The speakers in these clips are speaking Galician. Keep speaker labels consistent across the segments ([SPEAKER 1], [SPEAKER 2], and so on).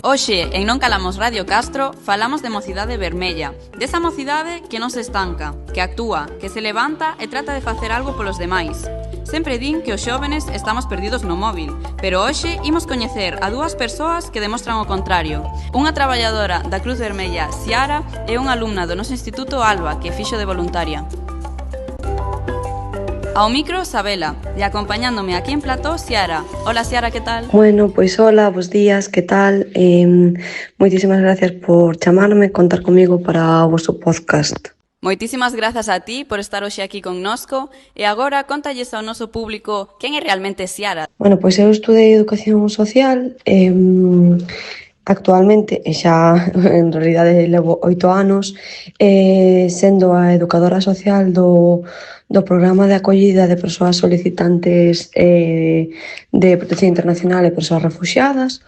[SPEAKER 1] Hoxe, en Non Calamos Radio Castro, falamos de Mocidade Vermella, desa mocidade que non se estanca, que actúa, que se levanta e trata de facer algo polos demais. Sempre din que os xóvenes estamos perdidos no móvil, pero hoxe imos coñecer a dúas persoas que demostran o contrario. Unha traballadora da Cruz Vermella, Ciara, e unha alumna do noso instituto, Alba, que fixo de voluntaria. Ao micro, Sabela, e acompañándome aquí en plató, Ciara. Hola, Ciara, que tal?
[SPEAKER 2] Bueno, pois hola, bos días, que tal? Moitísimas gracias por chamarme, contar comigo para o vosso podcast.
[SPEAKER 1] Moitísimas grazas a ti por estar hoxe aquí connosco e agora contalles ao noso público quen é realmente Ciara.
[SPEAKER 2] Bueno, pois eu estudei Educación Social, actualmente, e xa en realidade levo 8 anos, sendo a educadora social do programa de acollida de persoas solicitantes de protección internacional e persoas refuxiadas,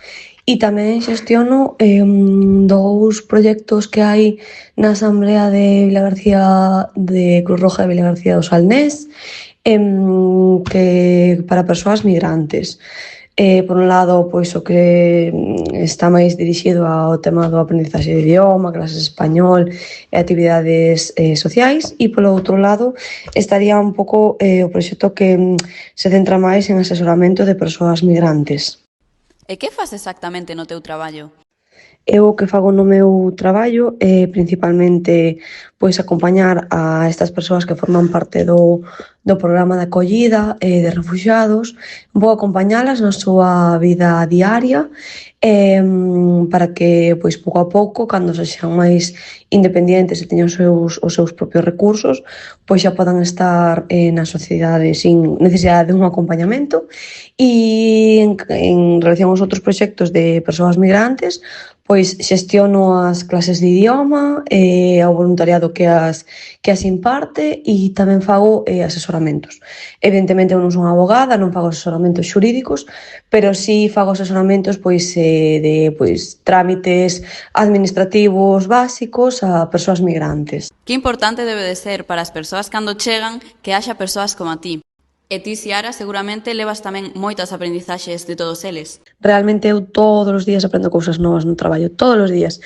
[SPEAKER 2] e tamén xestiono dous proxectos que hai na Asamblea de Vilagarcía de Cruz Roja de Vilagarcía do Salnés, que para persoas migrantes. Por un lado, pois o que está máis dirixido ao tema do aprendizaxe de idioma, clases de español e actividades sociais, e polo outro lado estaría un pouco o proxecto que se centra máis en asesoramento de persoas migrantes.
[SPEAKER 1] E que faz exactamente no teu traballo?
[SPEAKER 2] Eu o que fago no meu traballo é principalmente pois acompañar a estas persoas que forman parte do programa de acollida de refuxiados. Vou acompañalas na súa vida diaria para que pois pouco a pouco, cando sexan máis independentes e teñan os seus propios recursos, pois xa podan estar na sociedade sin necesidade de un acompañamento. E en relación aos outros proxectos de persoas migrantes, pois xestiono as clases de idioma, o voluntariado que as imparte, e tamén fago asesoramentos. Evidentemente eu non son abogada, non fago asesoramentos xurídicos, pero sí fago asesoramentos de trámites administrativos básicos a persoas migrantes.
[SPEAKER 1] Que importante debe de ser para as persoas cando chegan que haxa persoas como a ti. E ti, Ciara, seguramente levas tamén moitas aprendizaxes de todos eles.
[SPEAKER 2] Realmente eu todos os días aprendo cousas novas no traballo, todos os días.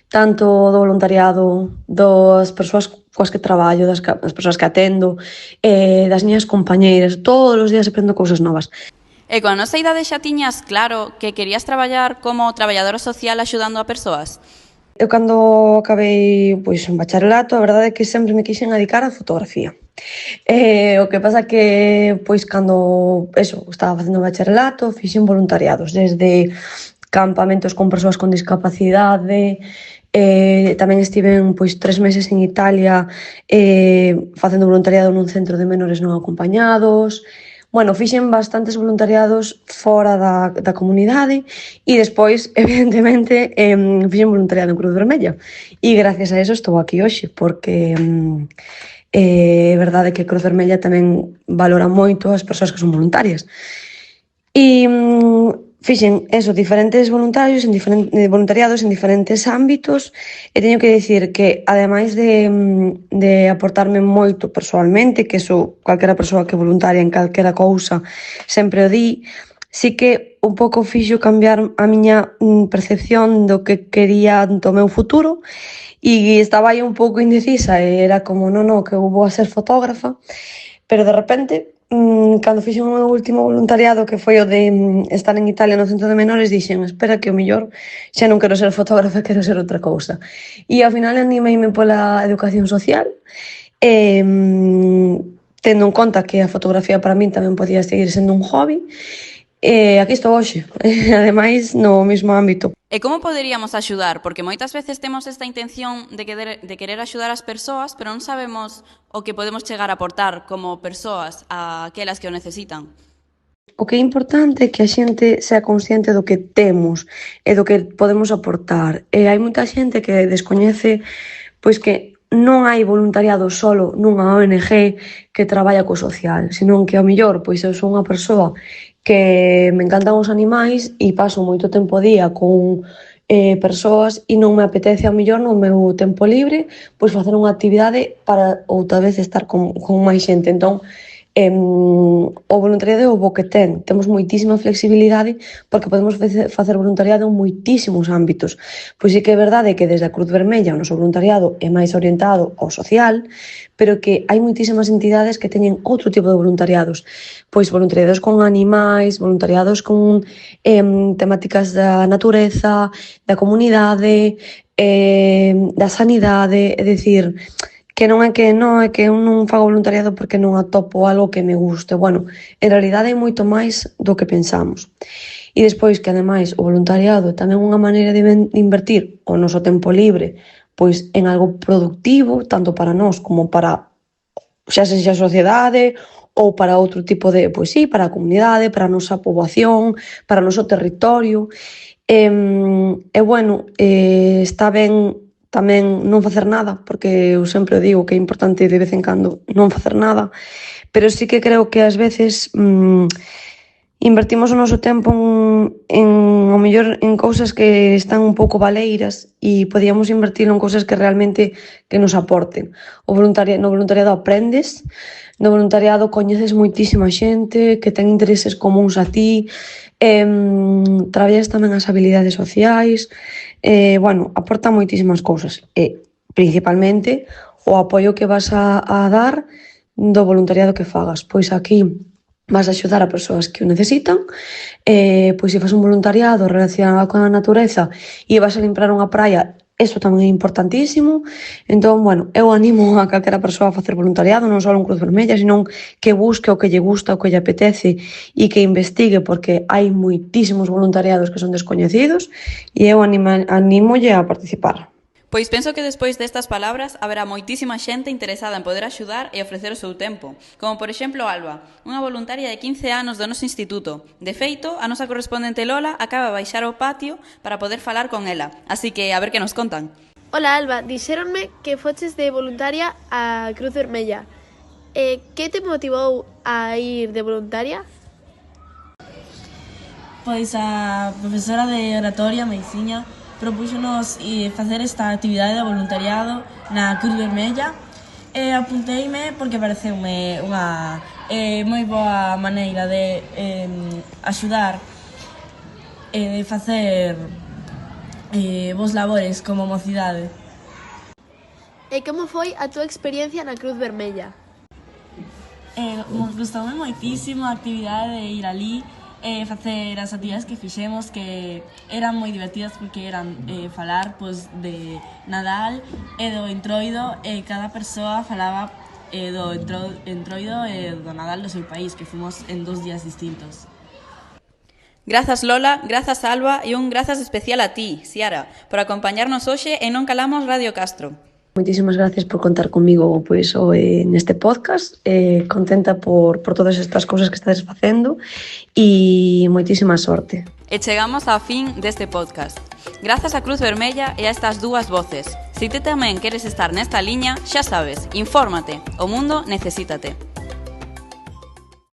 [SPEAKER 2] Tanto do voluntariado, das persoas coas que traballo, das persoas que atendo, das miñas compañeiras, todos os días aprendo cousas novas.
[SPEAKER 1] E coa nosa idade xa tiñas claro que querías traballar como traballadora social axudando a persoas?
[SPEAKER 2] Eu cando acabei un bacharelato, a verdade é que sempre me quixen dedicar á fotografía. O que pasa que, cando estaba facendo o bacharelato, fixen voluntariados, desde campamentos con persoas con discapacidade, tamén estiven 3 meses en Italia facendo voluntariado nun centro de menores non acompañados. Bueno, fixen bastantes voluntariados fora da comunidade e despois, evidentemente, fixen voluntariado en Cruz Vermella. E gracias a eso estou aquí hoxe, porque é verdade que Cruz Vermella tamén valora moito as persoas que son voluntarias. E fixen diferentes voluntariados en diferentes ámbitos, e teño que dicir que, ademais de aportarme moito persoalmente, que calquera persoa que voluntaria en calquera cousa sempre o di, sí que un pouco fixo cambiar a miña percepción do que quería do meu futuro, e estaba aí un pouco indecisa, e era como, non, que eu vou a ser fotógrafa, pero de repente, cando fixen o meu último voluntariado, que foi o de estar en Italia no centro de menores, dixen, espera que o mellor xa non quero ser fotógrafa, quero ser outra cousa. E ao final animeime pola educación social, tendo en conta que a fotografía para min tamén podía seguir sendo un hobby, e aquí estou hoxe, ademais no mesmo ámbito.
[SPEAKER 1] E como poderíamos axudar? Porque moitas veces temos esta intención de querer axudar as persoas, pero non sabemos o que podemos chegar a aportar como persoas a aquelas que o necesitan.
[SPEAKER 2] O que é importante é que a xente sea consciente do que temos e do que podemos aportar. E hai moita xente que descoñece que non hai voluntariado solo nunha ONG que traballa co social, senón que ao mellor eu son unha persoa que me encantan os animais e paso moito tempo día con persoas e non me apetece ao mellor no meu tempo libre facer unha actividade para outra vez estar con máis xente. Entón, O voluntariado é o bo que temos moitísima flexibilidade porque podemos facer voluntariado en moitísimos ámbitos. Pois sí que é verdade que desde a Cruz Vermella o noso voluntariado é máis orientado ao social, pero que hai moitísimas entidades que teñen outro tipo de voluntariados, pois voluntariados con animais, voluntariados con temáticas da natureza, da comunidade, da sanidade, é dicir, que non é que eu non fago voluntariado porque non atopo algo que me guste. Bueno, en realidade é moito máis do que pensamos. E despois que, ademais, o voluntariado é tamén unha maneira de invertir o noso tempo libre pois en algo productivo, tanto para nós como para xa sexa a sociedade ou para outro tipo de, pois sí, para a comunidade, para a nosa poboación, para o noso territorio. Bueno, está ben tamén non facer nada, porque eu sempre digo que é importante de vez en cando non facer nada, pero sí que creo que ás veces invertimos o noso tempo ao mellor en cousas que están un pouco baleiras e podíamos invertilo en cousas que realmente que nos aporten. No voluntariado aprendes, no voluntariado coñeces moitísima xente que ten intereses comuns a ti, traballas tamén as habilidades sociais, bueno, aporta moitísimas cousas e, principalmente, o apoio que vas a dar do voluntariado que fagas. Pois aquí vas a axudar a persoas que o necesitan, pois se fas un voluntariado relacionado con a natureza e vas a limpar unha praia, eso tamén é importantísimo. Entón, bueno, eu animo a calquera persoa a facer voluntariado, non só en Cruz Vermella, senón que busque o que lle gusta, o que lle apetece e que investigue, porque hai moitísimos voluntariados que son descoñecidos e eu anímolle a participar.
[SPEAKER 1] Pois penso que despois destas palabras haberá moitísima xente interesada en poder axudar e ofrecer o seu tempo, como por exemplo Alba, unha voluntaria de 15 anos do noso instituto. De feito, a nosa correspondente Lola acaba de baixar ao patio para poder falar con ela, así que a ver que nos contan.
[SPEAKER 3] Ola Alba, dixéronme que foches de voluntaria a Cruz Vermella. Que te motivou a ir de voluntaria?
[SPEAKER 4] Pois a profesora de oratoria, Meiciña, propúxonos facer esta actividade de voluntariado na Cruz Vermella e apunteime porque pareceume unha moi boa maneira de axudar e de facer vos labores como mocidade.
[SPEAKER 3] E como foi a túa experiencia na Cruz Vermella?
[SPEAKER 4] Gustoume moitísimo a actividade de ir alí facer as actividades que fixemos, que eran moi divertidas porque eran falar pois, de Nadal e do Entroido, e cada persoa falaba do Entroido e do Nadal do seu país, que fomos en 2 días distintos.
[SPEAKER 1] Grazas Lola, grazas Alba e un grazas especial a ti, Ciara, por acompañarnos hoxe en Non Calamos Radio Castro.
[SPEAKER 2] Moitísimas gracias por contar comigo pois, neste podcast, contenta por todas estas cousas que estades facendo e moitísima sorte.
[SPEAKER 1] E chegamos ao fin deste podcast. Grazas a Cruz Vermella e a estas dúas voces. Se ti tamén queres estar nesta liña, xa sabes, infórmate, o mundo necesítate.